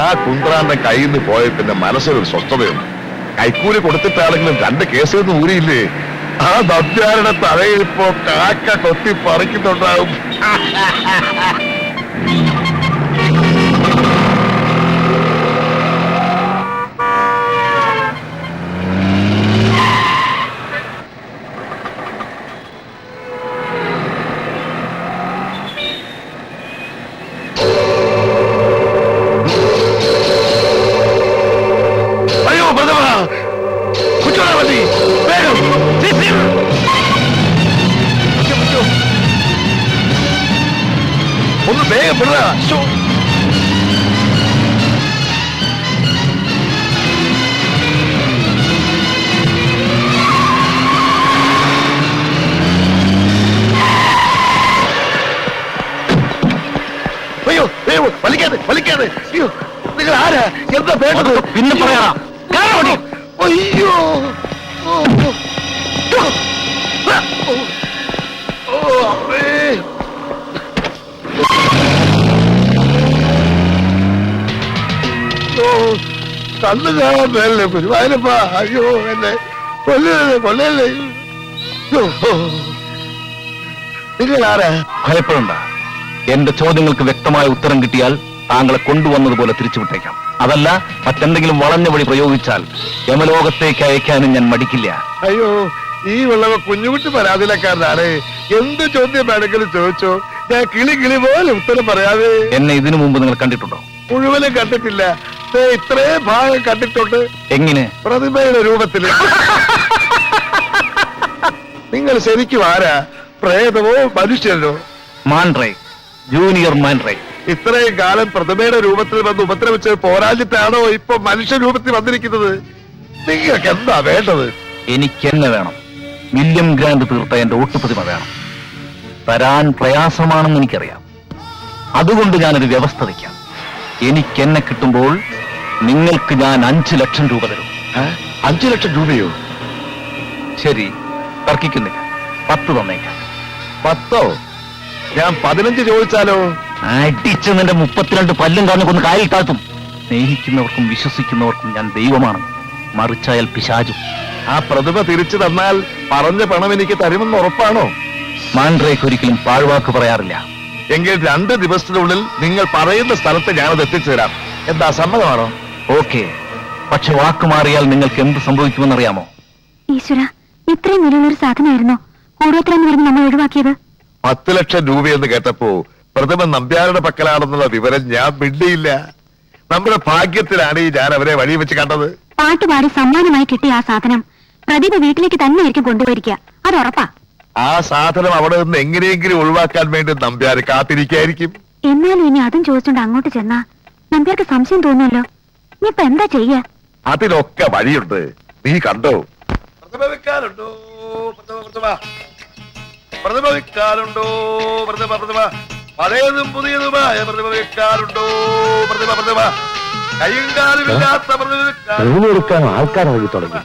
ആ കുന്ത്രാന്റെ കയ്യിൽ നിന്ന് പോയ പിന്നെ മനസ്സിലൊരു സ്വസ്ഥതയുണ്ട്. കൈക്കൂലി കൊടുത്തിട്ടാണെങ്കിലും 2 കേസിൽ നിന്ന് ഊരിയില്ലേ, ആ നമ്പ്യാരുടെ തലയിലിപ്പോ കാക്ക കൊത്തി പറിക്കുന്നുണ്ടാവും. ഒന്ന് വേഗം വിടുക. അയ്യോ അയ്യോ, വലിക്കാതെ വലിക്കാതെ. അയ്യോ, നിങ്ങൾ ആരാ, എന്താ വേണ്ടത്? പിന്നെ പറയാ. അയ്യോ കണ്ണു കാണാൻ മേലേ ഗുരുവായൂരപ്പ. അയ്യോ എന്നെ കൊല്ലല്ലേ കൊല്ലല്ലേ. നിങ്ങൾ ആരാ? ഭയപ്പെടണ്ട. എന്റെ ചോദ്യങ്ങൾക്ക് വ്യക്തമായ ഉത്തരം കിട്ടിയാൽ താങ്കളെ കൊണ്ടുവന്നതുപോലെ തിരിച്ചുവിട്ടേക്കാം. അതല്ല, മറ്റെന്തെങ്കിലും വളഞ്ഞ വഴി പ്രയോഗിച്ചാൽ യമലോകത്തേക്ക് അയക്കാനും ഞാൻ മടിക്കില്ല. അയ്യോ, ഈ ഉള്ളവ കുഞ്ഞുകുട്ടി പരാതിയിലക്കാരനാണ്. എന്ത് ചോദ്യം വേണമെങ്കിലും ചോദിച്ചോ, ഞാൻ കിളി കിളി പോലെ ഉത്തരം പറയാതെ. എന്നെ ഇതിനു മുമ്പ് നിങ്ങൾ കണ്ടിട്ടുണ്ടോ? മുഴുവനും കണ്ടിട്ടില്ല, ഇത്രയും ഭാഗം കണ്ടിട്ടുണ്ട്. എങ്ങനെ? പ്രതിമയുടെ രൂപത്തില്. നിങ്ങൾ ശരിക്കും ആരാ, പ്രേതമോ മനുഷ്യനോ? മാൻറേ, ജൂനിയർ മാൻറേ. ഇത്രയും കാലം പ്രതിമയുടെ രൂപത്തിൽ വന്ന് ഉപദ്രവിച്ച് പോരാഞ്ഞിട്ടാണോ ഇപ്പൊ മനുഷ്യ രൂപത്തിൽ വന്നിരിക്കുന്നത്? നിങ്ങൾക്ക് എന്താ വേണ്ടത്? എനിക്കെന്നെ വേണം. വില്യം ഗ്രാൻഡ് തീർത്ത എന്റെ ഒട്ടുപ്രതിമ വേണം. തരാൻ പ്രയാസമാണെന്ന് എനിക്കറിയാം. അതുകൊണ്ട് ഞാനൊരു വ്യവസ്ഥ വയ്ക്കാം. എനിക്കെന്നെ കിട്ടുമ്പോൾ നിങ്ങൾക്ക് ഞാൻ 5 ലക്ഷം രൂപ തരും. 5 ലക്ഷം രൂപയോ? ശരി, തർക്കിക്കുന്നില്ല. 10 തന്നേക്കാം. 10? ഞാൻ 15 ചോദിച്ചാലോ? അടിച്ച് നിന്റെ 32 പല്ലും കാഞ്ഞു കൊന്ന് കായൽ താഴ്ത്തും. സ്നേഹിക്കുന്നവർക്കും വിശ്വസിക്കുന്നവർക്കും ഞാൻ ദൈവമാണ്, മറിച്ചായാൽ പിശാചും. ആ പ്രതിമ തിരിച്ചു തന്നാൽ പറഞ്ഞ പണം എനിക്ക് തരുമെന്ന് ഉറപ്പാണോ? മാൻഡ്രേക്ക് ഒരിക്കലും പാഴ്വാക്ക് പറയാറില്ല. എങ്കിൽ 2 ദിവസത്തിനുള്ളിൽ നിങ്ങൾ പറയുന്ന സ്ഥലത്ത് ഞാനത് എത്തിച്ചു തരാം. എന്താ, സമ്മതമാണോ? ഓക്കെ, പക്ഷെ വാക്ക് മാറിയാൽ നിങ്ങൾക്ക് എന്ത് സംഭവിക്കുമെന്നറിയാമോ? ഈശ്വര, ഇത്രയും വിലയുള്ളൊരു സാധനമായിരുന്നോ കൂടോത്രം പറഞ്ഞ് നമ്മൾ ഒഴിവാക്കിയത്? 10 ലക്ഷം രൂപയെന്ന് കേട്ടപ്പോ പ്രതിമ നമ്പ്യാരുടെ പക്കലാണെന്നുള്ള വിവരം ഞാൻ മിണ്ടിയില്ല. നമ്മുടെ ഭാഗ്യത്തിലാണ് ഈ ഞാൻ അവരെ വഴി വെച്ച് കണ്ടത്. പാട്ടുപാടി സമ്മാനമായി കിട്ടിയ ആ സാധനം പ്രതിഭ വീട്ടിലേക്ക് തന്നെയായിരിക്കും കൊണ്ടുപോയിരിക്കുക, അത് ഉറപ്പാ. ആ സാധനം അവിടെ നിന്ന് എങ്ങനെയെങ്കിലും ഒഴിവാക്കാൻ വേണ്ടി നമ്പ്യാര് കാത്തിരിക്കായിരിക്കും. എന്നാലും ഇനി അതും ചോദിച്ചോണ്ട് അങ്ങോട്ട് ചെന്നാ നമ്പ്യാർക്ക് സംശയം തോന്നുമല്ലോ. നീ ഇപ്പൊ എന്താ ചെയ്യാ? അതിനൊക്കെ വഴിയുണ്ട്, നീ കണ്ടോ. പ്രതിമ വെക്കാനുണ്ടോ? പ്രതിമ വെക്കാനുണ്ടോ? പ്രതിമ പഴയതും പുതിയതുമായ പ്രതിമ വെക്കാനുണ്ടോ? പ്രതിമ കയ്യും കാലുമില്ലാത്ത പ്രതിമ ആൾക്കാരിറങ്ങി തുടങ്ങി.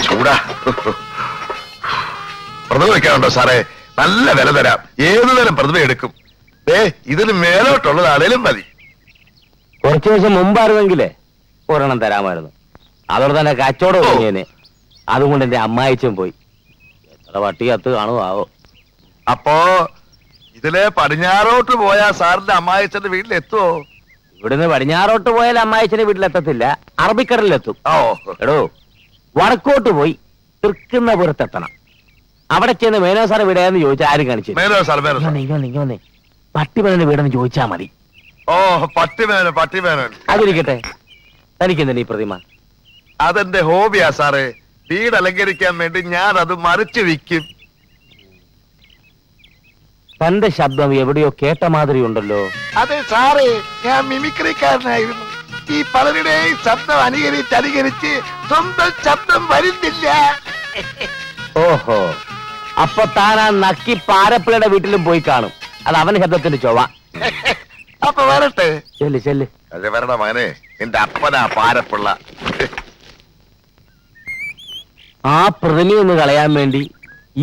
ചൂടാ. പ്രതിമ വെക്കാനുണ്ടോ സാറേ? നല്ല വില തരാം. ഏതു തരം പ്രതിമ എടുക്കും? ഇതിന് മേലോട്ടുള്ളതാണേലും മതി. കുറച്ചു ദിവസം മുമ്പായിരുന്നെങ്കിലേ ഒരെണ്ണം തരാമായിരുന്നു. അതോടെ തന്നെ കച്ചവടം തുടങ്ങിയേനെ. അതുകൊണ്ട് എന്റെ അമ്മായിച്ചും പോയി. എത്ര പട്ടി കത്ത് കാണുമാവോ. അപ്പോ ഇതിലെ പടിഞ്ഞാറോട്ട് പോയാ സാറിന്റെ അമ്മായിച്ചന്റെ വീട്ടിലെത്തുവോ? ഇവിടുന്ന് പടിഞ്ഞാറോട്ട് പോയാൽ അമ്മായിച്ചന്റെ വീട്ടിലെത്തത്തില്ല, അറബിക്കടലിലെത്തും. എടോ, വടക്കോട്ട് പോയി തൃക്കുന്നപുരത്തെത്തണം. അവിടെ ചെന്ന് മേനോ സാർ വീടാന്ന് ചോദിച്ചാൽ ആരും കാണിച്ചു. ഇങ്ങനെ പട്ടിമേനോന്റെ വീടെന്ന് ചോദിച്ചാ മതി. ഓ, പട്ടിമേനോൻ. അതിരിക്കട്ടെ, തനിക്കെന്തിനാ ഈ പ്രതിമ? അതെന്റെ ഹോബിയാ സാറേ. വീട് അലങ്കരിക്കാൻ വേണ്ടി ഞാൻ അത് മറിച്ചു വിൽക്കും. തന്റെ ശബ്ദം എവിടെയോ കേട്ട മാതിരി ഉണ്ടല്ലോ. അതെ സാറേ, ഞാൻ മിമിക്രിക്കാരനായിരുന്നു. ഈ പലരുടെയും ശബ്ദം അനുകരിച്ച് സ്വന്തം ശബ്ദം വരുന്നില്ല. ഓഹോ, അപ്പൊ താൻ ആ നക്കി പാരപ്പിളയുടെ വീട്ടിലും പോയി കാണും. അത് അവന്റെ ശബ്ദത്തിന്റെ ചൊവ്വ. അപ്പൊ വരട്ടെ. ചെല്ല്. അതെ, വരണ മകനെ, എന്റെ അപ്പനാ പാരപ്പിള്ള. ആ പ്രതിമയൊന്ന് കളയാൻ വേണ്ടി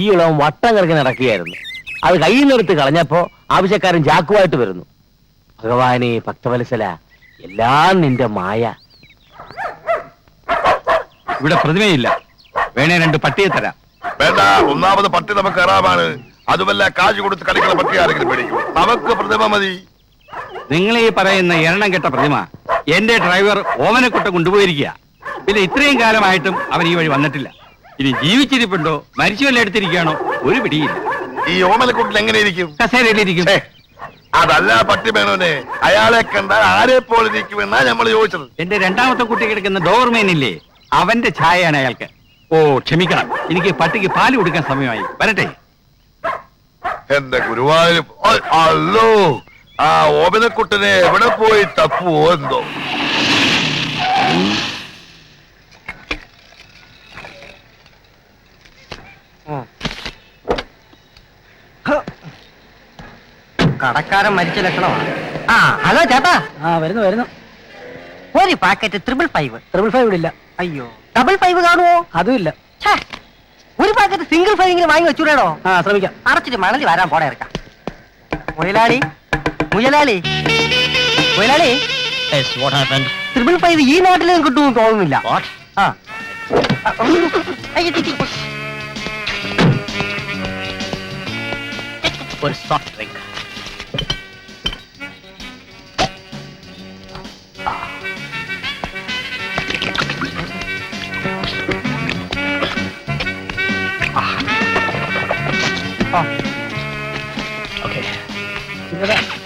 ഈ ഇളവൻ വട്ടം കിടക്കി നടക്കുകയായിരുന്നു. അത് കയ്യിൽ നിന്നെടുത്ത് കളഞ്ഞപ്പോ ആവശ്യക്കാരൻ ചാക്കുമായിട്ട് വരുന്നു. ഭഗവാനെ ഭക്തവത്സല, എല്ലാം നിന്റെ മായ. ഇവിടെ പ്രതിമയില്ല, വേണേ 2 പട്ടിയെ തരാം. വേണ്ട, ഒന്നാമത് പട്ടി നമുക്ക് കറാമാണ്. അതുമല്ല, കാശ് കൊടുത്ത് കളിക്കുന്ന പട്ടി ആരെങ്കിലും പേടിക്കും. നമുക്ക് പ്രതിമ മതി. നിങ്ങൾ ഈ പറയുന്ന എണ്ണം കെട്ട പ്രതിമ എന്റെ ഡ്രൈവർ ഓമനക്കുട്ട കൊണ്ടുപോയിരിക്കുക. പിന്നെ ഇത്രയും കാലമായിട്ടും അവൻ ഈ വഴി വന്നിട്ടില്ല. ഇനി ജീവിച്ചിരിപ്പുണ്ടോ മരിച്ചു വല്ല എടുത്തിരിക്കുകയാണോ ഒരു പിടിയില്ല. ഈ ഓമനക്കുട്ടിൽ എങ്ങനെ ഇരിക്കും? കസേരയിലിരിക്കും. അതല്ല പട്ടി മേനോനെ, അയാളെ കണ്ടാൽ ആരെ പോലെ ഇരിക്കുമെന്നാ നമ്മൾ ചോദിച്ചത്. എന്റെ 2ാമത്തെ കുട്ടി കിടക്കുന്ന ഡോർമേനില്ലേ, അവന്റെ ഛായയാണ് അയാൾക്ക്. ഓ ക്ഷമിക്കണം, എനിക്ക് പട്ടിക്ക് പാല് കൊടുക്കാൻ സമയമായി. വരട്ടെ. എന്റെ ഗുരുവായൂർ, അല്ലോ, ആ ഓമനക്കുട്ടനെ എവിടെ പോയി തപ്പുവോ എന്തോ. കടക്കാരൻ മരിച്ച ലക്ഷണമാണ്. ആ ഹലോ ചേട്ടാ. വരുന്നു. ഒരു പാക്കറ്റ് 555 ഇവിടില്ല. അയ്യോ, 555 കാണുമോ? അതുമില്ല. ഒരു പാക്കറ്റ് സിംഗിൾ 5 വാങ്ങി വെച്ചൂടോ? ശ്രമിക്കാം. അടച്ചിട്ട് മണലി വരാൻ പോടെ ഇറക്കാം. മുയലാളി 555 ഈ നാട്ടിലും കിട്ടുമെന്ന് തോന്നുന്നില്ല. ഒരു സോഫ്റ്റ് ഡ്രിങ്ക്.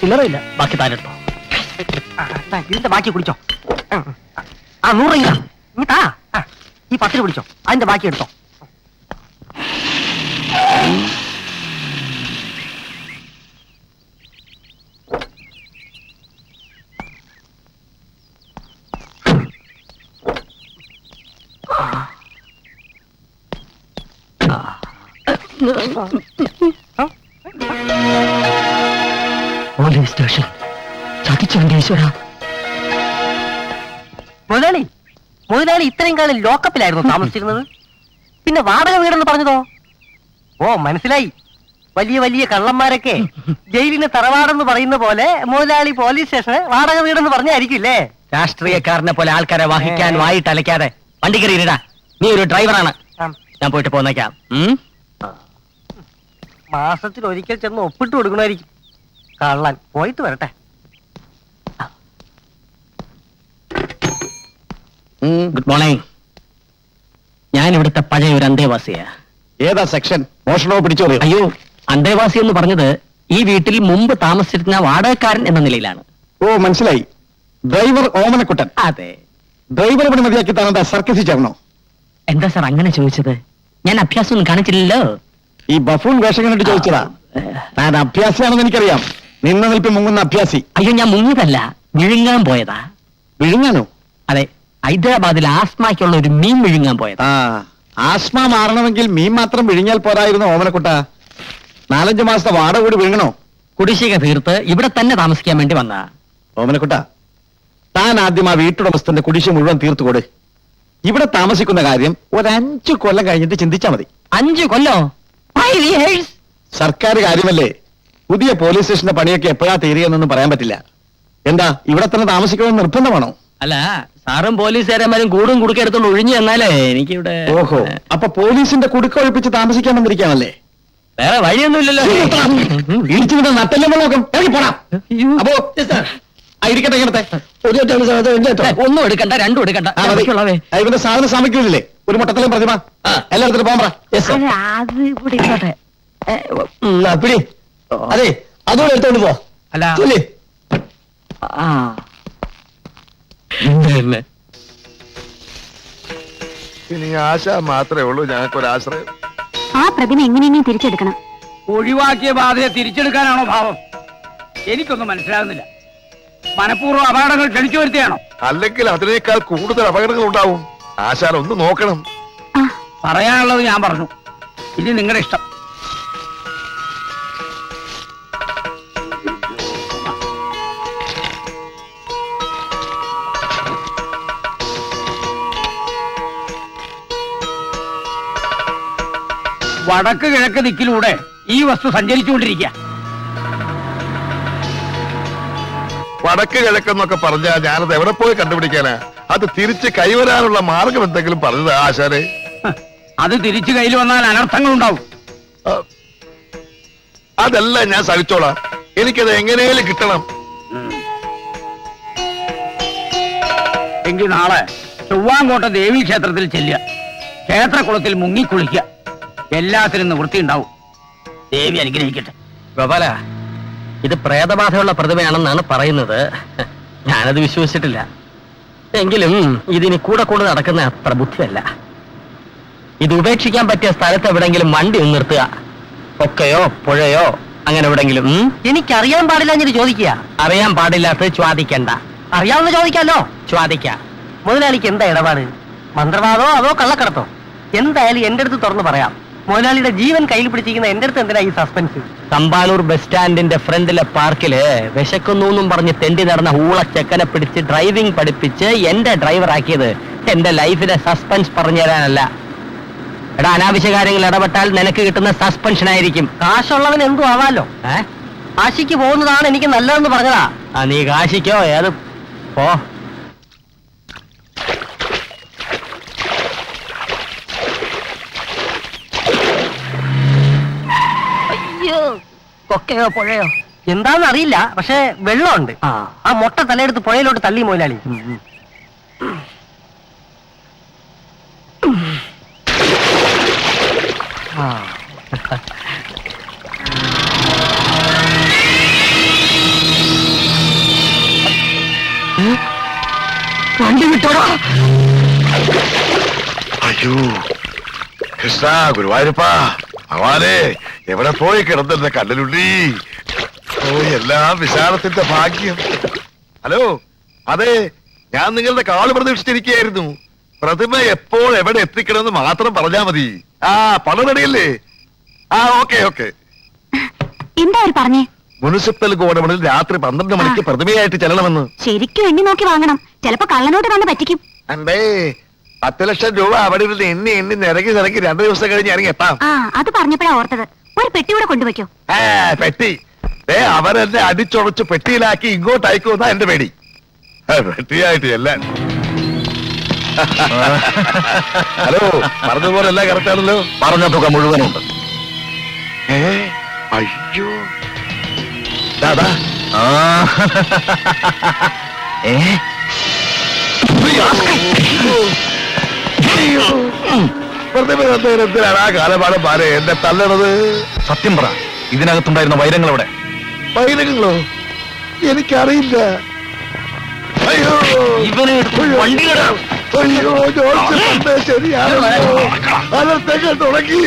ചില്ലറയില്ല, ബാക്കി താനെടുത്തോ. ഇതിന്റെ ബാക്കി കുടിച്ചോ. 100 രൂപ ഇങ്ങട്ടാ. ഈ 10 പിടിച്ചോ, അതിന്റെ ബാക്കി എടുത്തോ. പോലീസ് സ്റ്റേഷൻ ചതിച്ചോണ്ടീശ്വര. മുതലാളി ഇത്രയും കാലം ലോക്കപ്പിലായിരുന്നു താമസിച്ചിരുന്നത്. പിന്നെ വാടക വീടെന്ന് പറഞ്ഞതോ? ഓ മനസ്സിലായി. വലിയ വലിയ കള്ളന്മാരൊക്കെ ജയിലിന് തറവാടെന്ന് പറയുന്ന പോലെ മുതലാളി പോലീസ് സ്റ്റേഷന് വാടക വീടെന്ന് പറഞ്ഞായിരിക്കില്ലേ? രാഷ്ട്രീയക്കാരനെ പോലെ ആൾക്കാരെ വഹിക്കാൻ വായിട്ട് അലയ്ക്കാതെ വണ്ടി കയറിയിടാ. നീ ഒരു ഡ്രൈവറാണ്, ഞാൻ പോയിട്ട് പോന്നേക്കാം. മാസത്തിൽ ഒരിക്കൽ ചെന്ന് ഒപ്പിട്ട് കൊടുക്കണമായിരിക്കും. കള്ളൻ പോയിട്ട് വരട്ടെ. Good morning. ഞാൻ ഇവിടുത്തെ പഴയ ഒരു അന്തേവാസിയാ. ഏതാ സെക്ഷൻ? മോഷണോ പിടിച്ചോ? അയ്യോ, അന്തേവാസി എന്ന് പറഞ്ഞത് ഈ വീട്ടിൽ മുമ്പ് താമസിച്ചിരുന്ന വാടകക്കാരൻ എന്ന നിലയിലാണ്. ഓ മനസ്സിലായി. ഡ്രൈവർ ഓമനക്കുട്ടൻ. അതെ. ഡ്രൈവർ പണി മതിയാക്കി താനെന്താ സർക്കസിൽ ചേർന്നോ? എന്താ സാർ അങ്ങനെ ചോദിച്ചത്? ഞാൻ അഭ്യാസം ഒന്നും കാണിച്ചില്ലല്ലോ. ഈ ബഫൂൺ വേഷം കണ്ടിട്ട് ചോദിച്ചതാ. താൻ അഭ്യാസിയാണെന്ന് എനിക്കറിയാം. നിന്ന നിൽപ്പ് മുങ്ങുന്ന അഭ്യാസി. അയ്യോ, ഞാൻ മുങ്ങിയതല്ല, വിഴുങ്ങാൻ പോയതാ. വിഴുങ്ങാനോ? അതെ, ഹൈദരാബാദിൽ ആസ്മയ്ക്കുള്ള ഒരു മീൻ വിഴുങ്ങാൻ പോയതാ. ആസ്മ മാറണമെങ്കിൽ മീൻ മാത്രം വിഴുങ്ങിയാൽ പോരായിരുന്നു ഓമനക്കുട്ട. 4-5 മാസത്തെ വാടക കൂടി വിഴുങ്ങണോ? കുടിശ്ശിക തീർത്ത് ഇവിടെ തന്നെ താമസിക്കാൻ വേണ്ടി വന്നാ. ഓമനക്കുട്ട, താൻ ആദ്യം ആ വീട്ടുടമസ്ഥന്റെ കുടിശ്ശിക മുഴുവൻ തീർത്തുകൊട്. ഇവിടെ താമസിക്കുന്ന കാര്യം ഒരു 5 കൊല്ലം കഴിഞ്ഞിട്ട് ചിന്തിച്ചാ മതി. 5 കൊല്ലോ? സർക്കാർ കാര്യമല്ലേ. പുതിയ പോലീസ് സ്റ്റേഷന്റെ പണിയൊക്കെ എപ്പോഴാ തീരുകയെന്നൊന്നും പറയാൻ പറ്റില്ല. എന്താ ഇവിടെ തന്നെ താമസിക്കണമെന്ന് നിർബന്ധമാണോ? അല്ല, സാറും പോലീസുകാരന്മാരും കൂടും കുടുക്കെടുത്തോണ്ട് ഒഴിഞ്ഞു എന്നാലേ എനിക്കിവിടെ. ഓഹോ, അപ്പൊ പോലീസിന്റെ കുടുക്കൊഴിപ്പിച്ച് താമസിക്കാൻ വന്നിരിക്കാണല്ലേ? വേറെ വഴിയൊന്നുമില്ലല്ലോ. ഇടിച്ചിട്ട് നട്ടല്ലേ നോക്കാം. അപ്പോ ഇരിക്കട്ടെ, ഇങ്ങനത്തെ ഒന്നും എടുക്കണ്ട, 2 എടുക്കണ്ട. ഇവന്റെ സാധനം സമയ്ക്കില്ലേ? ഒരു മുട്ടത്തിലും പ്രതിമ എല്ലായിടത്തും പോകാൻ പറ. അത് ഇവിടെ ഇരിക്കട്ടെ. പിടി. അതെ, അതുകൂടെ എടുത്തോണ്ട് പോ. അല്ല, ഇനി ആശ മാത്രമേ ഉള്ളൂ ഞങ്ങൾക്കൊരാശ്രയം. ആ പ്രതിമ എങ്ങനെയെങ്കിലും തിരിച്ചെടുക്കണം. ഒഴിവാക്കിയ ബാധയെ തിരിച്ചെടുക്കാനാണോ ഭാവം? എനിക്കൊന്നും മനസ്സിലാകുന്നില്ല. മനഃപൂർവ്വം അപകടങ്ങൾ ക്ഷണിച്ചു വരുത്തിയാണോ? അല്ലെങ്കിൽ അതിനേക്കാൾ കൂടുതൽ അപകടങ്ങൾ ഉണ്ടാവും. ആശാൻ ഒന്ന് നോക്കണം. പറയാനുള്ളത് ഞാൻ പറഞ്ഞു. ഇനി നിങ്ങളുടെ ഇഷ്ടം. വടക്ക് കിഴക്ക് ദിക്കിലൂടെ ഈ വസ്തു സഞ്ചരിച്ചുകൊണ്ടിരിക്കുക. വടക്ക് കിഴക്കെന്നൊക്കെ പറഞ്ഞാ ഞാനത് എവിടെ പോയി കണ്ടുപിടിക്കാനാ? അത് തിരിച്ച് കൈവരാനുള്ള മാർഗം എന്തെങ്കിലും പറഞ്ഞത് ആശാനെ? അത് തിരിച്ചു കയ്യിൽ വന്നാൽ അനർത്ഥങ്ങൾ ഉണ്ടാവും. അതെല്ലാം ഞാൻ സഹിച്ചോളാം. എനിക്കത് എങ്ങനെയും കിട്ടണം. എങ്കിൽ നാളെ ചൊവ്വാങ്കോട്ട ദേവീ ക്ഷേത്രത്തിൽ ചെല്ലുക. ക്ഷേത്രകുളത്തിൽ മുങ്ങിക്കുളിക്കുക. എല്ലാത്തിനും നിവൃത്തി ഉണ്ടാവും. ദേവി അനുഗ്രഹിക്കട്ടെ. ഗോപാല, ഇത് പ്രേതബാധയുള്ള പ്രതിമയാണെന്നാണ് പറയുന്നത്. ഞാനത് വിശ്വസിച്ചിട്ടില്ല. എങ്കിലും ഇതിന് കൂടെ കൂടെ നടക്കുന്ന അത്ര ബുദ്ധിയല്ല. ഇത് ഉപേക്ഷിക്കാൻ പറ്റിയ സ്ഥലത്ത് എവിടെങ്കിലും വണ്ടി ഒന്ന് നിർത്തുക. ഒക്കെയോ പുഴയോ അങ്ങനെ എവിടെങ്കിലും. എനിക്കറിയാൻ പാടില്ല എന്ന് ചോദിക്കുക. അറിയാൻ പാടില്ലാത്തത് ചോദിക്കണ്ട. അറിയാവുന്ന ചോദിക്കാലോ. ചോദിക്കാം. മുതലാളിക്ക് എന്താ ഇടപാട്? മന്ത്രവാദോ അതോ കള്ളക്കടത്തോ? എന്തായാലും എന്റെ അടുത്ത് തുറന്നു പറയാം. മുതലാളിയുടെ ജീവൻ കയ്യിൽ പിടിച്ചിരിക്കുന്ന എന്റെ അടുത്ത് എന്തിനാ ഈ സസ്പെൻസ്? തമ്പാനൂർ ബസ് സ്റ്റാൻഡിന്റെ ഫ്രണ്ടിലെ പാർക്കില് വിശക്കുന്നു പറഞ്ഞ് തെണ്ടി നടന്ന ഊളച്ചെക്കനെ പിടിച്ച് ഡ്രൈവിംഗ് പഠിപ്പിച്ച് എന്റെ ഡ്രൈവറാക്കിയത് എന്റെ ലൈഫിലെ സസ്പെൻസ് പറഞ്ഞു തരാനല്ല. എടാ, അനാവശ്യ കാര്യങ്ങൾ ഇടപെട്ടാൽ നിനക്ക് കിട്ടുന്ന സസ്പെൻഷൻ ആയിരിക്കും. കാശുള്ളവൻ എന്തു ആവാലോ. കാശിക്ക് പോകുന്നതാണ് എനിക്ക് നല്ലതെന്ന് പറഞ്ഞതാ. നീ കാശിക്കോ ഏത് പോ. കൊക്കയോ പുഴയോ എന്താന്ന് അറിയില്ല, പക്ഷെ വെള്ളമുണ്ട്. ആ മൊട്ട തലയെടുത്ത് പുഴയിലോട്ട് തള്ളി മുതലാളി. വണ്ടി വിട്ടോടാ. അയ്യോ കൃഷ്ണ, ഗുരുവായൂരപ്പാ, ഭഗവാനെ, എവിടെ പോയി കിടന്നിരുന്ന കണ്ണലുള്ളി? ഓ, എല്ലാം വിശാലത്തിന്റെ ഭാഗ്യം. ഹലോ, അതെ, ഞാൻ നിങ്ങളുടെ കാള് പ്രതീക്ഷിച്ചിരിക്കുകയായിരുന്നു. പ്രതിമ എപ്പോൾ എവിടെ എത്തിക്കണമെന്ന് മാത്രം പറഞ്ഞാ മതി. ആ, പണം റെഡിയല്ലേ? ആ, ഓക്കെ ഓക്കെ. എന്താ അവര് പറഞ്ഞേ? മുനിസിപ്പൽ ഗോഡൌണിൽ രാത്രി 12 മണിക്ക് പ്രതിമയായിട്ട് ചെല്ലണമെന്ന്. ശരിക്കും എണ്ണി നോക്കി വാങ്ങണം. ചിലപ്പോ കള്ളനോട്ട് കണ്ട് പറ്റിക്കും. അണ്ടേ, 10 ലക്ഷം രൂപ അവിടെ ഇരുന്ന് എണ്ണി നിരക്കി 2 ദിവസം കഴിഞ്ഞ് ഇറങ്ങി എത്താം. ആ, അത് പറഞ്ഞപ്പോഴാ ഓർത്തത്. ഒരു പെട്ടി കൂടെ കൊണ്ടുവയ്ക്കോ. പെട്ടി അവരെന്നെ അടിച്ചുടച്ച് പെട്ടിയിലാക്കി ഇങ്ങോട്ട് അയക്കുമെന്നാ എന്റെ പേടി. പെട്ടിയായിട്ട് എല്ലാം. ഹലോ, പറഞ്ഞതുപോലെ എല്ലാം കറക്റ്റ് ആണല്ലോ? പറഞ്ഞ തുക മുഴുവനുണ്ട്. അയ്യോ, ദാ. എന്തിനാണ് ആ കാലപാടം പാരെ എന്നെ തല്ലണത്? സത്യം പറ, ഇതിനകത്തുണ്ടായിരുന്ന വൈരങ്ങൾ എവിടെ? വൈരങ്ങളോ? എനിക്കറിയില്ല. അയ്യോ, അയ്യോ, ജോർജ് ശരിയാണല്ലോ. അനർത്ഥങ്ങൾ തുടങ്ങി.